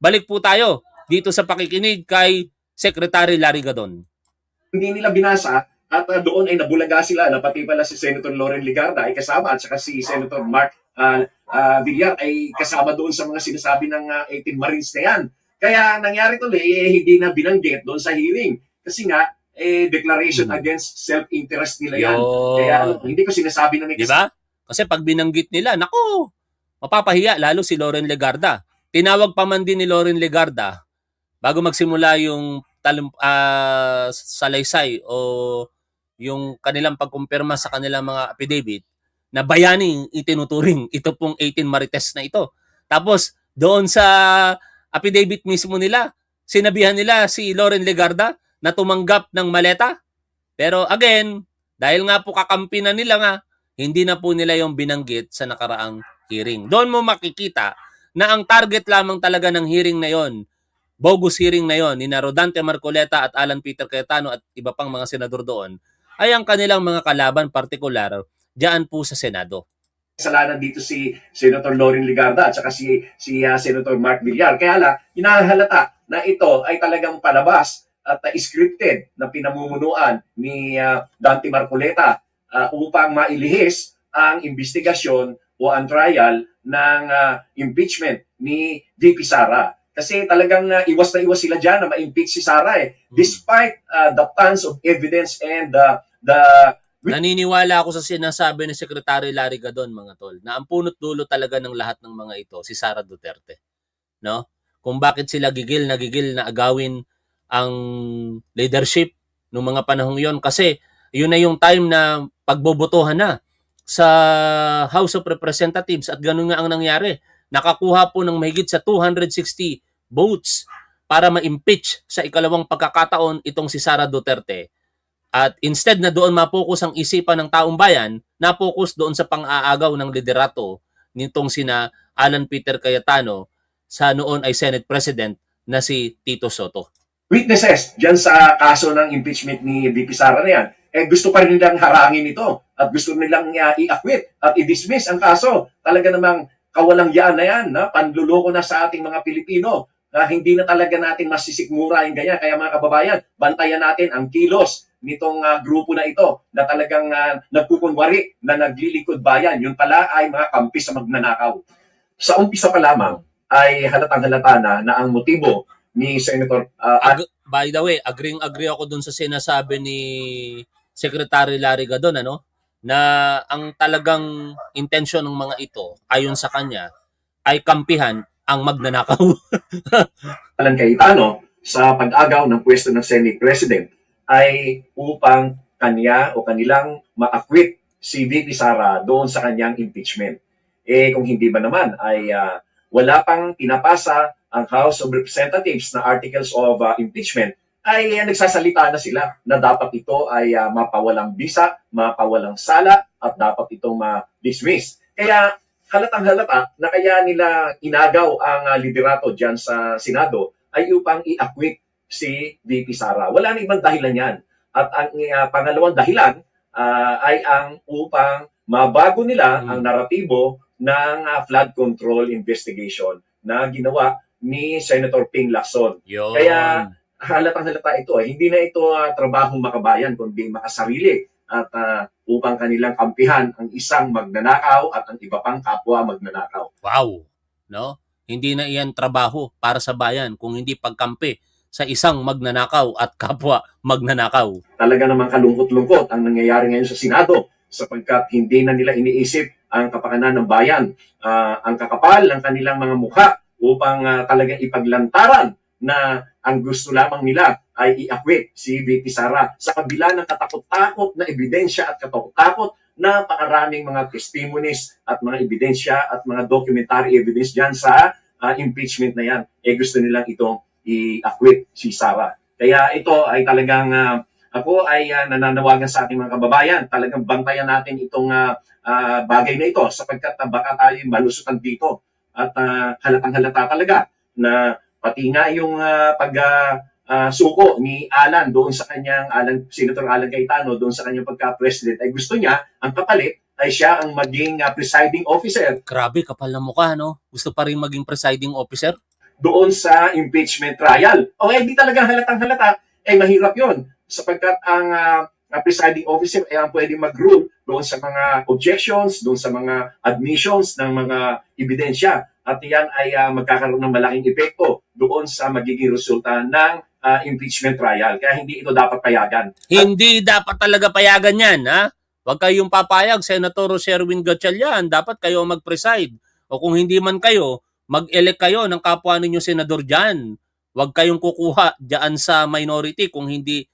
balik po tayo dito sa pakikinig kay Secretary Larry Gadon. Hindi nila binasa at doon ay nabulaga sila na pati pala si Senator Loren Legarda ay kasama at saka si Senator Mark Villar ay kasama doon sa mga sinasabi ng 18 Marines na yan. Kaya nangyari tuloy, hindi na binanggit doon sa hearing. Kasi nga, declaration against self-interest nila yan. Kaya hindi ko sinasabi na may diba? Kasi pag binanggit nila, naku, mapapahiya lalo si Loren Legarda. Tinawag pa man din ni Loren Legarda bago magsimula yung salaysay o yung kanilang pagkumpirma sa kanilang mga affidavit na bayaning itinuturing ito pong 18 Marites na ito. Tapos doon sa affidavit mismo nila, sinabihan nila si Loren Legarda na tumanggap ng maleta. Pero again, dahil nga po kakampi na nila nga, hindi na po nila yung binanggit sa nakaraang hearing. Doon mo makikita na ang target lamang talaga ng hearing na yon, bogus hearing na yon, ni Rodante Marcoleta at Alan Peter Cayetano at iba pang mga senador doon, ay ang kanilang mga kalaban partikular diyan po sa Senado. Kasalanan dito si Senator Loren Legarda at saka si Senator Mark Villar. Kaya lang, inahalata na ito ay talagang palabas at scripted na pinamumunuan ni Dante Marcoleta upang mailihis ang investigasyon o ang trial ng impeachment ni VP Sara. Kasi talagang iwas na iwas sila dyan na ma-impeach si Sara despite the tons of evidence and the naniniwala ako sa sinasabi ni Secretary Larry Gadon, mga tol, na ang punot dulo talaga ng lahat ng mga ito, si Sara Duterte. No? Kung bakit sila gigil na agawin ang leadership ng mga panahong yon, kasi yun na yung time na pagbobotohan na sa House of Representatives at ganun nga ang nangyari. Nakakuha po ng mahigit sa 260 votes para ma-impeach sa ikalawang pagkakataon itong si Sara Duterte. At instead na doon mapokus ang isipan ng taong bayan, napokus doon sa pang-aagaw ng liderato nitong sina Alan Peter Cayetano sa noon ay Senate President na si Tito Soto. Witnesses dyan sa kaso ng impeachment ni VP Sara na yan, gusto pa rin nilang harangin ito at gusto nilang i-acquit at i-dismiss ang kaso. Talaga namang kawalangyaan na yan, panluloko na sa ating mga Pilipino. Hindi na talaga natin masisikmura yung ganyan. Kaya mga kababayan, bantayan natin ang kilos nitong grupo na ito na talagang nagkukunwari na naglilikod bayan. Yun pala ay mga kampi sa magnanakaw. Sa umpisa pa lamang ay halatang-halata na ang motibo ni Senator... by the way, agree ako dun sa sinasabi ni Secretary Larry Gadon, na ang talagang intention ng mga ito, ayon sa kanya, ay kampihan ang magnanakaw. Alan Cayetano sa pag-agaw ng pwesto ng Senate President ay upang kanya o kanilang ma-acquit si VP Sara doon sa kanyang impeachment. Kung hindi ba naman ay wala pang pinapasa ang House of Representatives na articles of impeachment, ay nagsasalita na sila na dapat ito ay mapawalang bisa, mapawalang sala at dapat itong ma-dismiss. Kaya halatang-halata na kaya nila inagaw ang liderato dyan sa Senado ay upang i-acquit si VP Sara. Wala na ibang dahilan yan. At ang pangalawang dahilan ay ang upang mabago nila ang naratibo ng flood control investigation na ginawa ni Senator Ping Lacson. Kaya halatang-halata ito. Hindi na ito trabahong makabayan kundi makasarili at upang kanilang kampihan ang isang magnanakaw at ang iba pang kapwa magnanakaw. Wow! No? Hindi na iyan trabaho para sa bayan kung hindi pagkampi sa isang magnanakaw at kapwa magnanakaw. Talaga namang kalungkot-lungkot ang nangyayari ngayon sa Senado sapagkat hindi na nila iniisip ang kapakanan ng bayan, ang kakapal ng kanilang mga mukha upang talagang ipaglantaran na ang gusto lamang nila ay i-acquit si VP Sara sa kabila ng katakot-takot na ebidensya at katakot-takot na pakaraming mga testimonies at mga ebidensya at mga documentary evidence dyan sa impeachment na yan. Gusto nilang itong i-acquit si Sara. Kaya ito ay talagang ako ay nananawagan sa ating mga kababayan. Talagang bantayan natin itong bagay na ito sapagkat baka tayo malusutan dito. At halatang-halata talaga na pati nga yung suko ni Alan doon sa kanyang Senator Alan Cayetano doon sa kanyang pagka-president ay gusto niya ang kapalit ay siya ang maging presiding officer. Grabe, kapal na mukha, no? Gusto pa rin maging presiding officer? doon sa impeachment trial. O di talaga halatang halata, mahirap yon sapagkat ang presiding officer ang pwedeng mag-rule doon sa mga objections, doon sa mga admissions ng mga ebidensya. At yan ay magkakaroon ng malaking epekto doon sa magiging resulta ng impeachment trial. Kaya hindi ito dapat payagan. Hindi dapat talaga payagan yan, ha? Huwag kayong papayag, Senator Sherwin Gatchalian, dapat kayo mag-preside. O kung hindi man kayo, mag-elect kayo ng kapwa ninyo senador dyan. Huwag kayong kukuha dyan sa minority kung hindi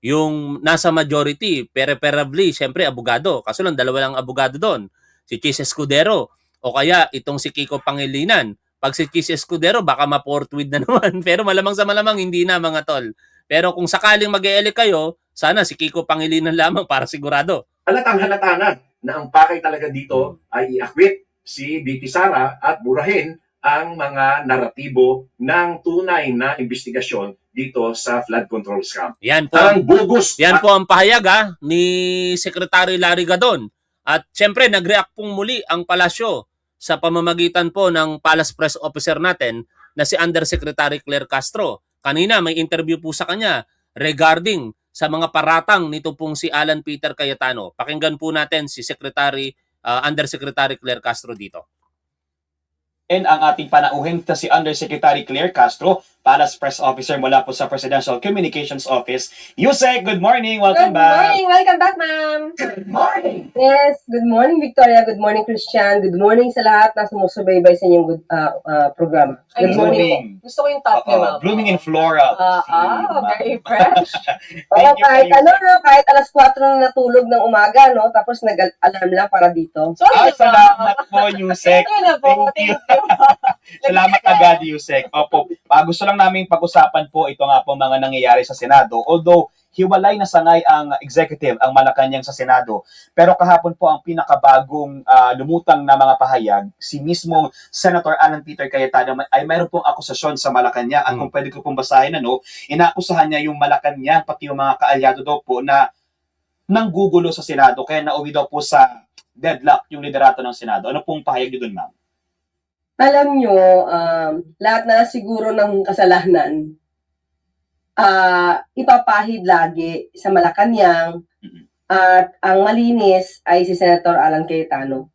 yung nasa majority. Preferably, syempre, abogado. Kaso lang, dalawa lang abogado doon. Si Chis Escudero o kaya itong si Kiko Pangilinan. Pag si Chis Escudero, baka ma-forthwith na naman. Pero malamang sa malamang, hindi na mga tol. Pero kung sakaling mag-elect kayo, sana si Kiko Pangilinan lamang para sigurado. Halatang halata na ang pakay talaga dito ay i-acquit si VP Sara at burahin ang mga naratibo ng tunay na investigasyon dito sa flood control scam. Yan po. Ang bogus. Yan po ang pahayag ni Secretary Larry Gadon. At syempre, nag-react pong muli ang palasyo sa pamamagitan po ng Palace Press Officer natin na si Undersecretary Claire Castro. Kanina may interview po sa kanya regarding sa mga paratang nito pong si Alan Peter Cayetano. Pakinggan po natin si Undersecretary Claire Castro dito. And ang ating panauhin na si Undersecretary Claire Castro, Palace Press Officer mula po sa Presidential Communications Office. Yusek, good morning. Welcome back. Good morning. Welcome back, ma'am. Good morning. Yes, good morning, Victoria. Good morning, Christian. Good morning sa lahat na sumusubaybay sa inyong programa. Good morning. Gusto ko yung top niya, ma'am. Blooming in floral. Very fresh. Oo, kahit ano, no, kahit alas 4 na natulog ng umaga, no, tapos nag-alarm lang para dito. So, Salamat po, Yusek. Ito na po. Thank you. Thank you. Salamat agad, Yusek. Opo, gusto lang namin pag-usapan po ito nga po mga nangyayari sa Senado. Although, hiwalay na sangay ang executive, ang Malacanang sa Senado. Pero kahapon po ang pinakabagong lumutang na mga pahayag, si mismong Senator Alan Peter Cayetano ay mayroon pong akusasyon sa Malacanang. At kung pwede ko pong basahin, inaakusahan niya yung Malacanang, pati yung mga kaalyado daw po na nanggugulo sa Senado. Kaya nauwi daw po sa deadlock yung liderato ng Senado. Ano pong pahayag niyo dun, ma'am? Alam nyo, lahat na siguro ng kasalanan, ipapahid lagi sa Malacanang at ang malinis ay si Senator Alan Cayetano.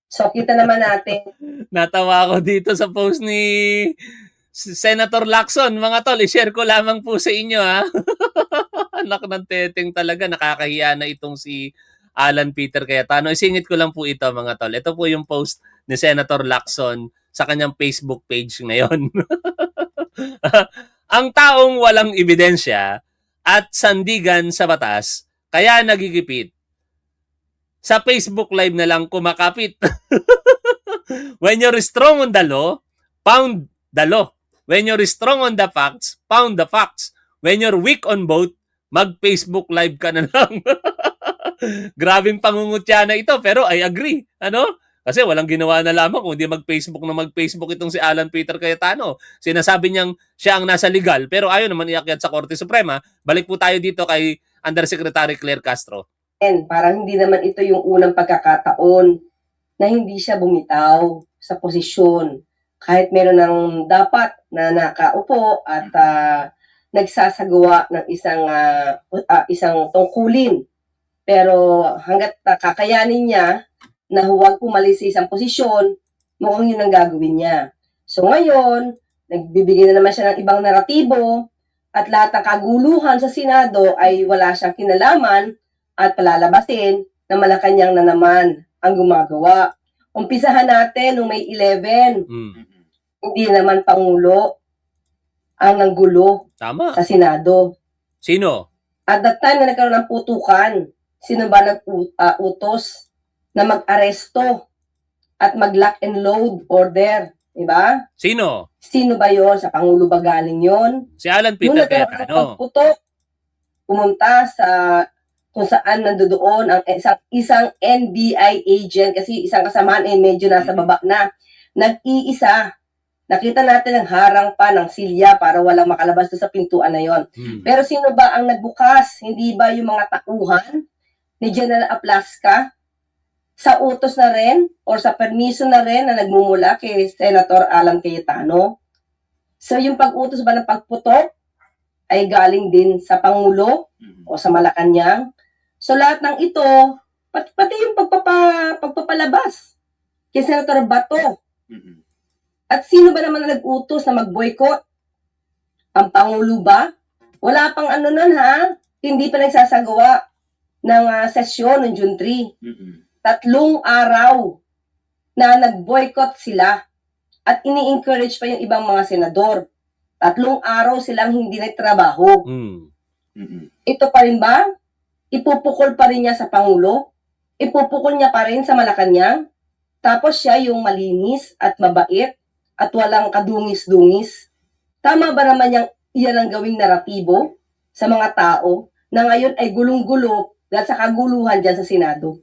So, kita naman natin. Natawa ako dito sa post ni Senator Lacson. Mga tol, i-share ko lamang po sa inyo, ha? Anak ng teteng talaga. Nakakahiya na itong si Alan Peter Cayetano. Isingit ko lang po ito, mga tol. Ito po yung post ni Senator Lacson sa kanyang Facebook page ngayon. Ang taong walang ebidensya at sandigan sa batas, kaya nagigipit. Sa Facebook Live na lang kumakapit. When you're strong on the law, pound the law. When you're strong on the facts, pound the facts. When you're weak on both, mag-Facebook Live ka na lang. Grabing pangungutya na ito, pero I agree. Ano? Kasi walang ginawa na lamang kung hindi mag-Facebook itong si Alan Peter Cayetano. Sinasabi niyang siya ang nasa legal, pero ayaw naman iakyat sa Korte Suprema. Balik po tayo dito kay Undersecretary Claire Castro. Parang hindi naman ito yung unang pagkakataon na hindi siya bumitaw sa posisyon. Kahit meron ng dapat na nakaupo at nagsasagawa ng isang tungkulin. Pero hanggat kakayanin niya na huwag pumalis sa isang posisyon, mukhang yun ang gagawin niya. So ngayon, nagbibigay na naman siya ng ibang naratibo at lahat ng kaguluhan sa Senado ay wala siyang kinalaman at palalabasin na Malacanang na naman ang gumagawa. Umpisahan natin nung May 11, hindi naman Pangulo ang nanggulo Tama. sa Senado. Sino? At that time na nagkaroon ng putukan, sino ba nag-utos na mag-aresto at mag-lock and load order? Diba? Sino? Sino ba yon? Sa Pangulo ba galing yon? Si Alan Nung Peter nagkaroon ng Cayetano. pagputok, pumunta sa kung saan nandoon ang isang NBI agent kasi isang kasamahan medyo nasa baba na. Nag-iisa. Nakita natin ang harang pa ng silya para walang makalabas sa pintuan na yon. Pero sino ba ang nagbukas? Hindi ba yung mga tauhan ni General Aplasca sa utos na rin or sa permiso na rin na nagmumula kay Senator Alan Cayetano. So yung pag-utos ba ng pagputok ay galing din sa Pangulo o sa Malacanang. So lahat ng ito, pati yung pagpapalabas kay Senator Bato. At sino ba naman na nag-utos na mag-boycott? Ang Pangulo ba? Wala pang ano nun ha, hindi pa nagsasagawa ng sesyon ng June 3. 3 araw na nag-boycott sila at ini-encourage pa yung ibang mga senador. 3 araw silang hindi nagtrabaho. Ito pa rin ba? Ipupukol pa rin niya sa Pangulo? Ipupukol niya pa rin sa Malacanang? Tapos siya yung malinis at mabait at walang kadungis-dungis? Tama ba naman yan ang gawing naratibo sa mga tao na ngayon ay gulong-gulo dahil sa kaguluhan dyan sa Senado?